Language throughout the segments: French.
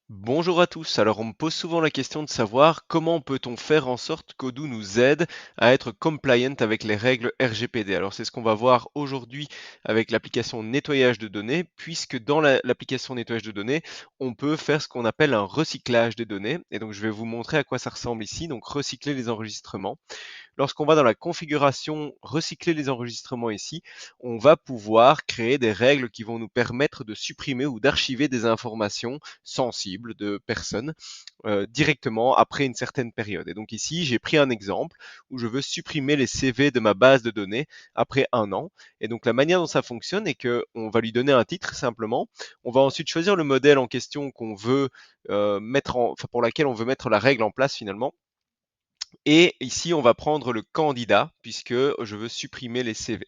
Bonjour à tous. Alors, on me pose souvent la question de savoir comment peut-on faire en sorte qu'Odoo nous aide à être compliant avec les règles RGPD. Alors, c'est ce qu'on va voir aujourd'hui avec l'application nettoyage de données, puisque dans l'application nettoyage de données, on peut faire ce qu'on appelle un recyclage des données. Et donc, je vais vous montrer à quoi ça ressemble ici. Donc, recycler les enregistrements. Lorsqu'on va dans la configuration recycler les enregistrements ici, on va pouvoir créer des règles qui vont nous permettre de supprimer ou d'archiver des informations sensibles de personnes directement après une certaine période. Et donc ici, j'ai pris un exemple où je veux supprimer les CV de ma base de données après 1 an. Et donc la manière dont ça fonctionne est qu'on va lui donner un titre simplement. On va ensuite choisir le modèle en question qu'on veut enfin, pour laquelle on veut mettre la règle en place finalement. Et ici, on va prendre le candidat puisque je veux supprimer les CV.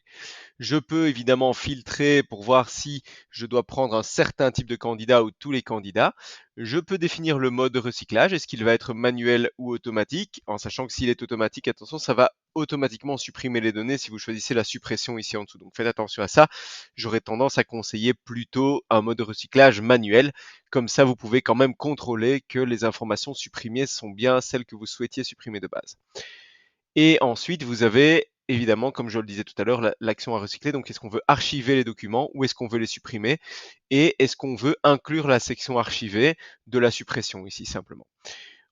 Je peux évidemment filtrer pour voir si je dois prendre un certain type de candidat ou tous les candidats. Je peux définir le mode de recyclage, est-ce qu'il va être manuel ou automatique, en sachant que s'il est automatique, attention, ça va automatiquement supprimer les données si vous choisissez la suppression ici en dessous. Donc faites attention à ça. J'aurais tendance à conseiller plutôt un mode de recyclage manuel. Comme ça, vous pouvez quand même contrôler que les informations supprimées sont bien celles que vous souhaitiez supprimer de base. Et ensuite, vous avez évidemment, comme je le disais tout à l'heure, l'action à recycler. Donc, est-ce qu'on veut archiver les documents ou est-ce qu'on veut les supprimer? Et est-ce qu'on veut inclure la section archivée de la suppression ici simplement?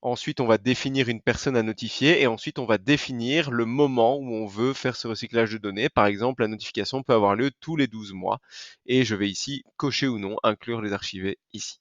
Ensuite, on va définir une personne à notifier et ensuite, on va définir le moment où on veut faire ce recyclage de données. Par exemple, la notification peut avoir lieu tous les 12 mois et je vais ici cocher ou non inclure les archivés ici.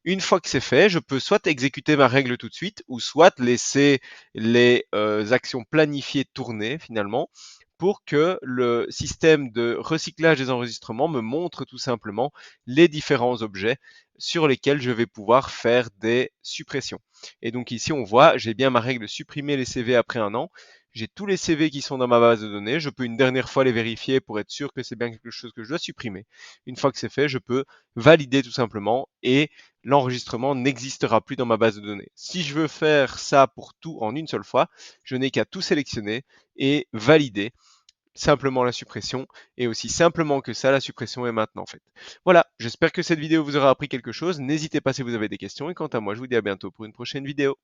Une fois que c'est fait, je peux soit exécuter ma règle tout de suite ou soit laisser les actions planifiées tourner finalement pour que le système de recyclage des enregistrements me montre tout simplement les différents objets sur lesquels je vais pouvoir faire des suppressions. Et donc ici, on voit, j'ai bien ma règle supprimer les CV après 1 an. J'ai tous les CV qui sont dans ma base de données. Je peux une dernière fois les vérifier pour être sûr que c'est bien quelque chose que je dois supprimer. Une fois que c'est fait, je peux valider tout simplement et l'enregistrement n'existera plus dans ma base de données. Si je veux faire ça pour tout en une seule fois, je n'ai qu'à tout sélectionner et valider simplement la suppression et aussi simplement que ça, la suppression est maintenant faite. Voilà, j'espère que cette vidéo vous aura appris quelque chose. N'hésitez pas si vous avez des questions et quant à moi, je vous dis à bientôt pour une prochaine vidéo.